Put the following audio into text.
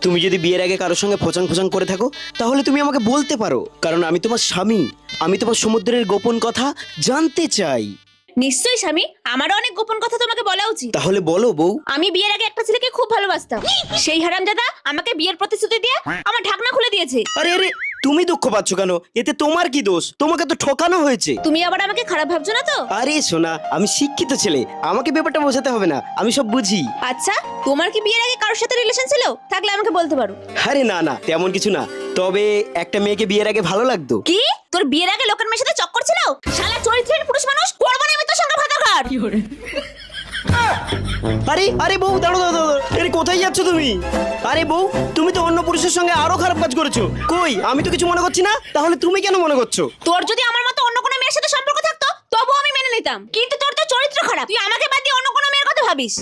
তুমি যদি বিয়ের আগে কারোর সঙ্গে ফোচাং ফোচাং করে থাকো তাহলে তুমি আমাকে বলতে পারো, কারণ আমি তোমার স্বামী। আমি তোমার সমুদ্রের গোপন কথা জানতে চাই। নিশ্চয়ই স্বামী, আমারও অনেক গোপন কথা তোমাকে বলা উচিত। তাহলে বলো বউ। আমি বিয়ের আগে একটা ছেলেকে খুব ভালোবাসতাম। সেই হারামজাদা আমাকে বিয়ের প্রতিশ্রুতি দিয়ে আমার ঢাকনা খুলে দিয়েছে। আরে আরে, তুমি দুঃখ পাচ্ছ কেন? এতে তোমার কি দোষ? তোমাকে তো ঠকানো হয়েছে। তুমি আবার আমাকে খারাপ ভাবছো না তো? আরে সোনা, আমি শিক্ষিত ছেলে, আমাকে ব্যাপারটা বোঝাতে হবে না, আমি সব বুঝি। আচ্ছা, তোমার কি বিয়ের আগে কারোর সাথে রিলেশন ছিল? থাকলে আমাকে বলতে পারো। আরে না না, তেমন কিছু না। তবে একটা মেয়েকে বিয়ের আগে ভালো লাগতো। কি তোর বিয়ের আগে লোকের মেয়ের সাথে চক্কর ছিল? শালা চরিত্রহীন পুরুষ মানুষ, করবো না আমি তোর সঙ্গে ভাতাঘাট। আরে আরে বউ, দাঁড়ো দাঁড়ো দাঁড়ো। আরে কোথায় যাচ্ছ তুমি? আরে বউ, তুমি তো অন্য পুরুষের সঙ্গে আরো খারাপ কাজ করেছো। কই, আমি তো কিছু মনে করছি না, তাহলে তুমি কেন মনে করছো? তোর যদি আমার মতো অন্য কোনো মেয়ের সাথে সম্পর্ক থাকতো তবুও আমি মেনে নিতাম, কিন্তু তোর তো চরিত্র খারাপ। তুই আমাকে বাদ দিয়ে অন্য কোনো মেয়ের কথা ভাবিস।